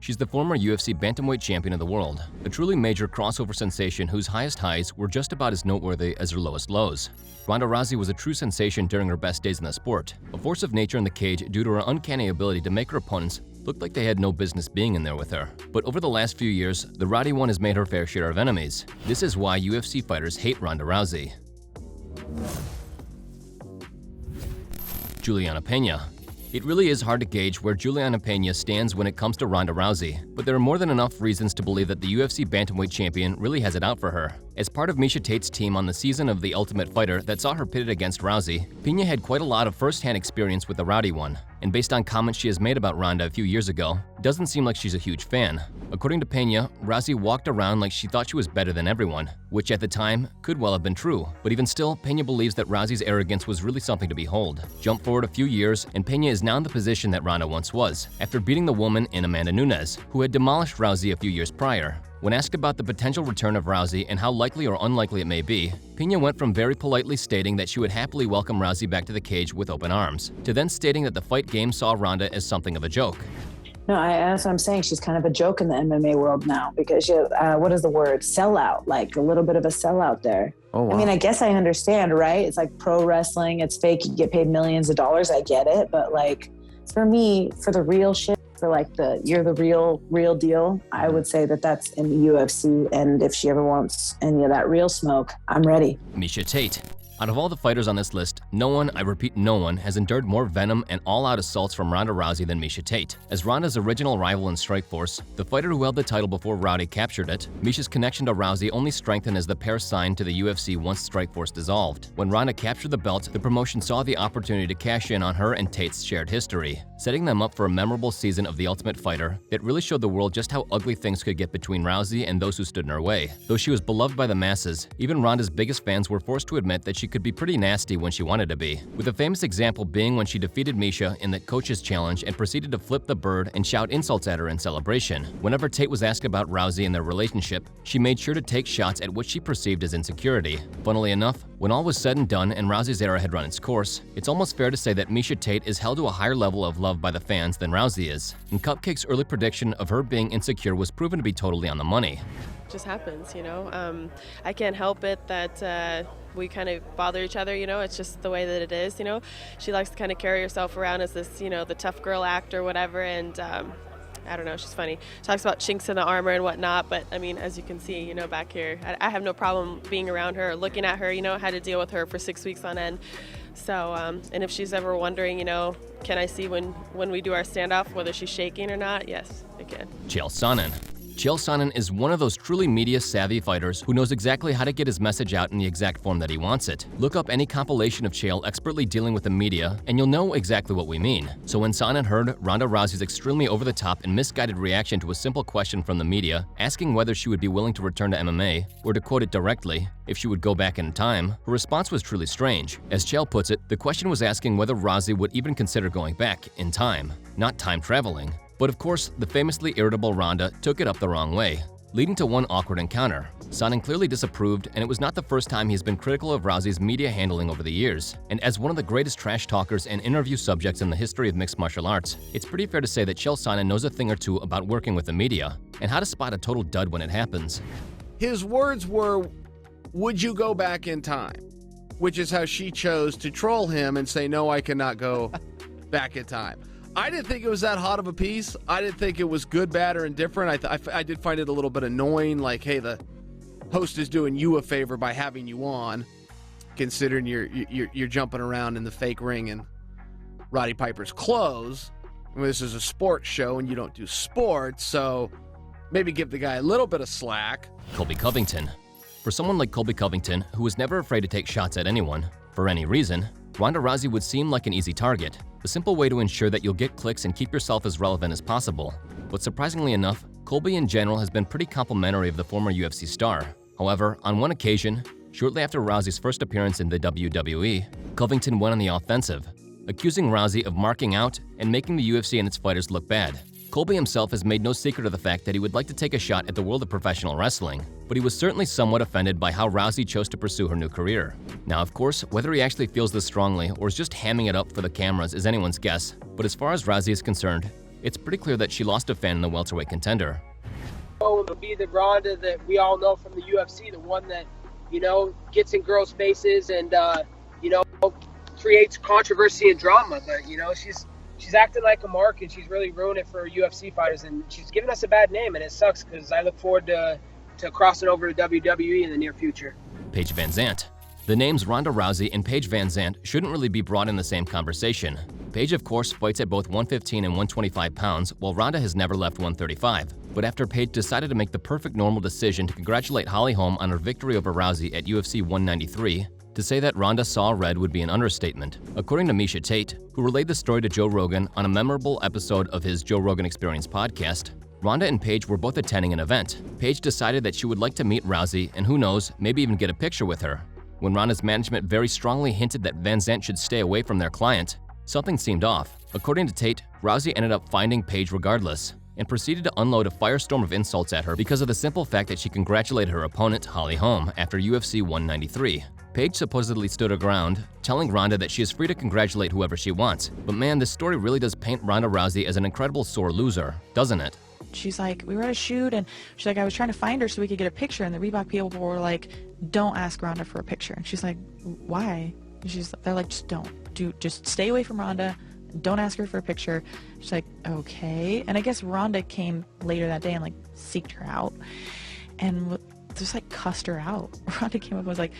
She's the former UFC bantamweight champion of the world, a truly major crossover sensation whose highest highs were just about as noteworthy as her lowest lows. Ronda Rousey was a true sensation during her best days in the sport, a force of nature in the cage due to her uncanny ability to make her opponents look like they had no business being in there with her. But over the last few years, the Rowdy One has made her fair share of enemies. This is why UFC fighters hate Ronda Rousey. Juliana Pena. It really is hard to gauge where Juliana Pena stands when it comes to Ronda Rousey, but there are more than enough reasons to believe that the UFC bantamweight champion really has it out for her. As part of Miesha Tate's team on the season of The Ultimate Fighter that saw her pitted against Rousey, Pena had quite a lot of first-hand experience with the Rowdy One, and based on comments she has made about Ronda a few years ago, it doesn't seem like she's a huge fan. According to Pena, Rousey walked around like she thought she was better than everyone, which at the time could well have been true, but even still, Pena believes that Rousey's arrogance was really something to behold. Jump forward a few years, and Pena is now in the position that Ronda once was, after beating the woman in Amanda Nunes, who had demolished Rousey a few years prior. When asked about the potential return of Rousey and how likely or unlikely it may be, Pena went from very politely stating that she would happily welcome Rousey back to the cage with open arms, to then stating that the fight game saw Ronda as something of a joke. No, that's what I'm saying. She's kind of a joke in the MMA world now because what is the word? Sellout, like a little bit of a sellout there. Oh, wow. I mean, I guess I understand, right? It's like pro wrestling. It's fake. You get paid millions of dollars. I get it. But like for me, for the real shit, for like you're the real deal, I would say that that's in the UFC. And if she ever wants any of that real smoke, I'm ready. Miesha Tate. Out of all the fighters on this list, no one, I repeat no one, has endured more venom and all-out assaults from Ronda Rousey than Miesha Tate. As Ronda's original rival in Strikeforce, the fighter who held the title before Rowdy captured it, Miesha's connection to Rousey only strengthened as the pair signed to the UFC once Strikeforce dissolved. When Ronda captured the belt, the promotion saw the opportunity to cash in on her and Tate's shared history, setting them up for a memorable season of The Ultimate Fighter that really showed the world just how ugly things could get between Rousey and those who stood in her way. Though she was beloved by the masses, even Ronda's biggest fans were forced to admit that she could be pretty nasty when she wanted to be, with a famous example being when she defeated Miesha in that coach's challenge and proceeded to flip the bird and shout insults at her in celebration. Whenever Tate was asked about Rousey and their relationship, she made sure to take shots at what she perceived as insecurity. Funnily enough, when all was said and done and Rousey's era had run its course, it's almost fair to say that Miesha Tate is held to a higher level of love by the fans than Rousey is, and Cupcake's early prediction of her being insecure was proven to be totally on the money. Just happens, you know. I can't help it that we kind of bother each other, you know. It's just the way that it is, you know. She likes to kind of carry herself around as this, you know, the tough girl act or whatever, and I don't know, she's funny. Talks about chinks in the armor and whatnot, but I mean, as you can see, you know, back here, I have no problem being around her or looking at her, you know. I had to deal with her for 6 weeks on end. So, and if she's ever wondering, you know, can I see when we do our standoff, whether she's shaking or not? Yes, I can. Chael Sonnen. Chael Sonnen is one of those truly media-savvy fighters who knows exactly how to get his message out in the exact form that he wants it. Look up any compilation of Chael expertly dealing with the media, and you'll know exactly what we mean. So when Sonnen heard Ronda Rousey's extremely over-the-top and misguided reaction to a simple question from the media, asking whether she would be willing to return to MMA, or to quote it directly, if she would go back in time, her response was truly strange. As Chael puts it, the question was asking whether Rousey would even consider going back in time, not time traveling. But of course, the famously irritable Ronda took it up the wrong way, leading to one awkward encounter. Sonnen clearly disapproved, and it was not the first time he has been critical of Rousey's media handling over the years. And as one of the greatest trash talkers and interview subjects in the history of mixed martial arts, it's pretty fair to say that Chael Sonnen knows a thing or two about working with the media, and how to spot a total dud when it happens. His words were, "Would you go back in time?" Which is how she chose to troll him and say, "No, I cannot go back in time." I didn't think it was that hot of a piece. I didn't think it was good, bad, or indifferent. I did find it a little bit annoying, like, hey, the host is doing you a favor by having you on, considering you're jumping around in the fake ring in Roddy Piper's clothes. I mean, this is a sports show, and you don't do sports, so maybe give the guy a little bit of slack. Colby Covington. For someone like Colby Covington, who was never afraid to take shots at anyone, for any reason, Ronda Rousey would seem like an easy target, a simple way to ensure that you'll get clicks and keep yourself as relevant as possible. But surprisingly enough, Colby in general has been pretty complimentary of the former UFC star. However, on one occasion, shortly after Rousey's first appearance in the WWE, Covington went on the offensive, accusing Rousey of marking out and making the UFC and its fighters look bad. Colby himself has made no secret of the fact that he would like to take a shot at the world of professional wrestling, but he was certainly somewhat offended by how Rousey chose to pursue her new career. Now, of course, whether he actually feels this strongly or is just hamming it up for the cameras is anyone's guess, but as far as Rousey is concerned, it's pretty clear that she lost a fan in the welterweight contender. It'll be the Ronda that we all know from the UFC, the one that, gets in girls' faces and, creates controversy and drama. But, she's acting like a mark, and she's really ruined it for UFC fighters, and she's giving us a bad name, and it sucks because I look forward to crossing over to WWE in the near future. Paige VanZant. The names Ronda Rousey and Paige VanZant shouldn't really be brought in the same conversation. Paige, of course, fights at both 115 and 125 pounds, while Ronda has never left 135. But after Paige decided to make the perfect normal decision to congratulate Holly Holm on her victory over Rousey at UFC 193, to say that Ronda saw red would be an understatement. According to Miesha Tate, who relayed the story to Joe Rogan on a memorable episode of his Joe Rogan Experience podcast, Ronda and Paige were both attending an event. Paige decided that she would like to meet Rousey and, who knows, maybe even get a picture with her. When Ronda's management very strongly hinted that VanZant should stay away from their client, something seemed off. According to Tate, Rousey ended up finding Paige regardless and proceeded to unload a firestorm of insults at her because of the simple fact that she congratulated her opponent, Holly Holm, after UFC 193. Paige supposedly stood her ground, telling Ronda that she is free to congratulate whoever she wants. But man, this story really does paint Ronda Rousey as an incredible sore loser, doesn't it? She's like, we were at a shoot, and she's like, I was trying to find her so we could get a picture, and the Reebok people were like, don't ask Ronda for a picture. And she's like, why? And they're like, just stay away from Ronda, don't ask her for a picture. She's like, okay. And I guess Ronda came later that day and like seeked her out and just like cussed her out. Ronda came up and was like,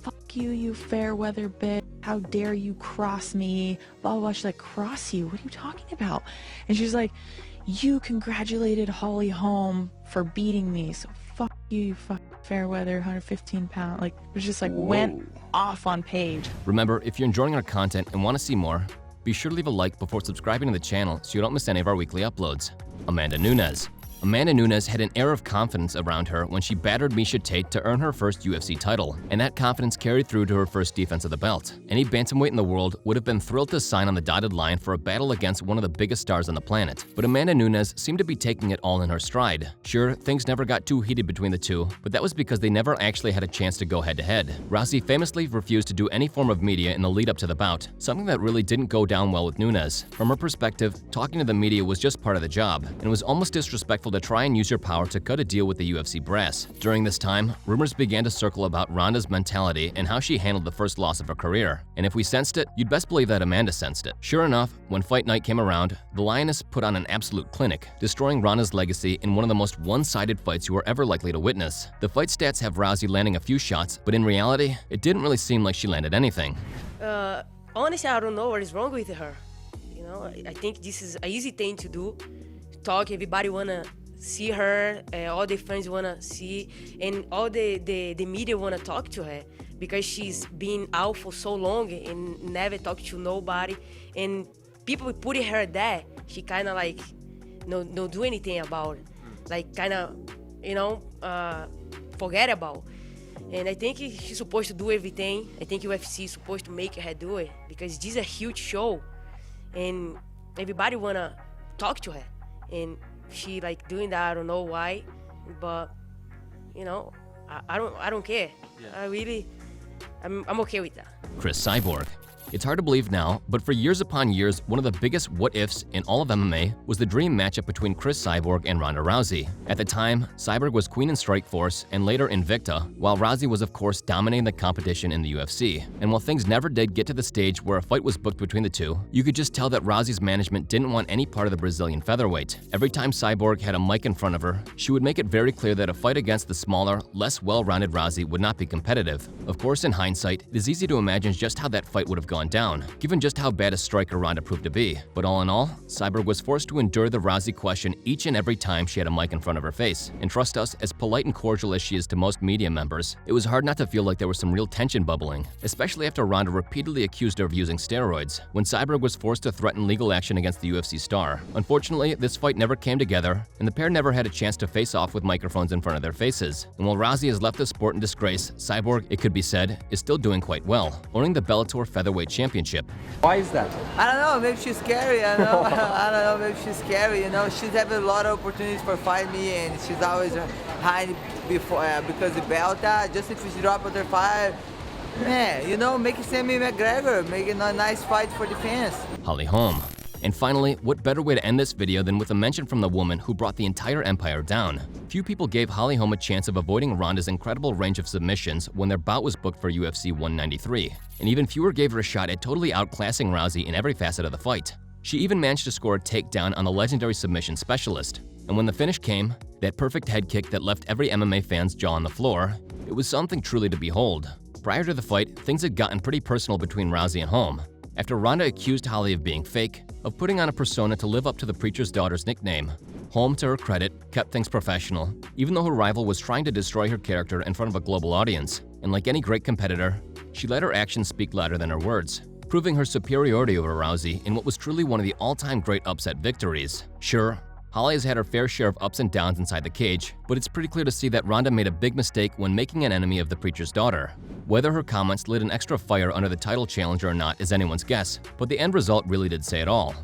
fuck you, you fair weather bitch, how dare you cross me, blah blah blah. She's like, cross you? What are you talking about? And she's like, you congratulated Holly Holm for beating me, so fuck you, you fucking fair weather 115 pound. Like, it was just like, went off on Paige. Remember, if you're enjoying our content and want to see more, be sure to leave a like before subscribing to the channel so you don't miss any of our weekly uploads. Amanda Nunes. Amanda Nunes had an air of confidence around her when she battered Miesha Tate to earn her first UFC title, and that confidence carried through to her first defense of the belt. Any bantamweight in the world would have been thrilled to sign on the dotted line for a battle against one of the biggest stars on the planet. But Amanda Nunes seemed to be taking it all in her stride. Sure, things never got too heated between the two, but that was because they never actually had a chance to go head-to-head. Rousey famously refused to do any form of media in the lead-up to the bout, something that really didn't go down well with Nunes. From her perspective, talking to the media was just part of the job, and it was almost disrespectful to try and use your power to cut a deal with the UFC brass. During this time, rumors began to circle about Ronda's mentality and how she handled the first loss of her career. And if we sensed it, you'd best believe that Amanda sensed it. Sure enough, when fight night came around, the Lioness put on an absolute clinic, destroying Ronda's legacy in one of the most one-sided fights you were ever likely to witness. The fight stats have Rousey landing a few shots, but in reality, it didn't really seem like she landed anything. Honestly, I don't know what is wrong with her. I think this is an easy thing to do. Talk, everybody wanna see her, all the fans wanna see, and all the media wanna talk to her because she's been out for so long and never talked to nobody, and people putting her there, she kind of like no do anything about it, like kind of forget about. And I think she's supposed to do everything. I think UFC is supposed to make her do it because this is a huge show, and everybody wanna talk to her, and she like doing that. I don't know why, but I don't care. Yeah. I'm okay with that. Chris Cyborg. It's hard to believe now, but for years upon years, one of the biggest what-ifs in all of MMA was the dream matchup between Chris Cyborg and Ronda Rousey. At the time, Cyborg was queen in Strikeforce and later Invicta, while Rousey was of course dominating the competition in the UFC. And while things never did get to the stage where a fight was booked between the two, you could just tell that Rousey's management didn't want any part of the Brazilian featherweight. Every time Cyborg had a mic in front of her, she would make it very clear that a fight against the smaller, less well-rounded Rousey would not be competitive. Of course, in hindsight, it is easy to imagine just how that fight would have gone down, given just how bad a striker Ronda proved to be. But all in all, Cyborg was forced to endure the Rousey question each and every time she had a mic in front of her face. And trust us, as polite and cordial as she is to most media members, it was hard not to feel like there was some real tension bubbling, especially after Ronda repeatedly accused her of using steroids, when Cyborg was forced to threaten legal action against the UFC star. Unfortunately, this fight never came together, and the pair never had a chance to face off with microphones in front of their faces. And while Rousey has left the sport in disgrace, Cyborg, it could be said, is still doing quite well, owning the Bellator Featherweight Championship. Why is that? I don't know, maybe she's scary, I don't know. I don't know, maybe she's scary, She's having a lot of opportunities for fight me, and she's always hiding before because the belt, just if she drop other fight, man, make it send me McGregor, make it a nice fight for the fans. Holly Holm. And finally, what better way to end this video than with a mention from the woman who brought the entire empire down? Few people gave Holly Holm a chance of avoiding Ronda's incredible range of submissions when their bout was booked for UFC 193, and even fewer gave her a shot at totally outclassing Rousey in every facet of the fight. She even managed to score a takedown on the legendary submission specialist, and when the finish came, that perfect head kick that left every MMA fan's jaw on the floor, it was something truly to behold. Prior to the fight, things had gotten pretty personal between Rousey and Holm, after Ronda accused Holly of being fake, of putting on a persona to live up to the preacher's daughter's nickname. Holm, to her credit, kept things professional, even though her rival was trying to destroy her character in front of a global audience. And like any great competitor, she let her actions speak louder than her words, proving her superiority over Rousey in what was truly one of the all-time great upset victories. Sure, Holly has had her fair share of ups and downs inside the cage, but it's pretty clear to see that Ronda made a big mistake when making an enemy of the preacher's daughter. Whether her comments lit an extra fire under the title challenger or not is anyone's guess, but the end result really did say it all.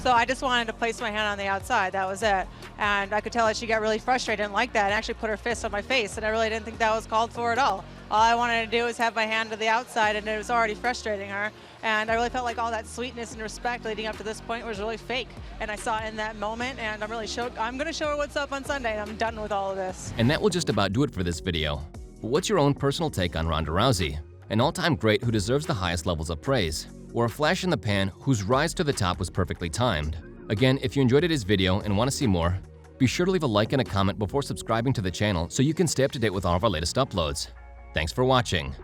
So I just wanted to place my hand on the outside, that was it. And I could tell that she got really frustrated and like that, and actually put her fist on my face, and I really didn't think that was called for at all. All I wanted to do was have my hand to the outside, and it was already frustrating her. And I really felt like all that sweetness and respect leading up to this point was really fake. And I saw it in that moment, and I'm going to show her what's up on Sunday, and I'm done with all of this. And that will just about do it for this video. But what's your own personal take on Ronda Rousey? An all-time great who deserves the highest levels of praise? Or a flash in the pan whose rise to the top was perfectly timed? Again, if you enjoyed today's video and want to see more, be sure to leave a like and a comment before subscribing to the channel so you can stay up to date with all of our latest uploads. Thanks for watching.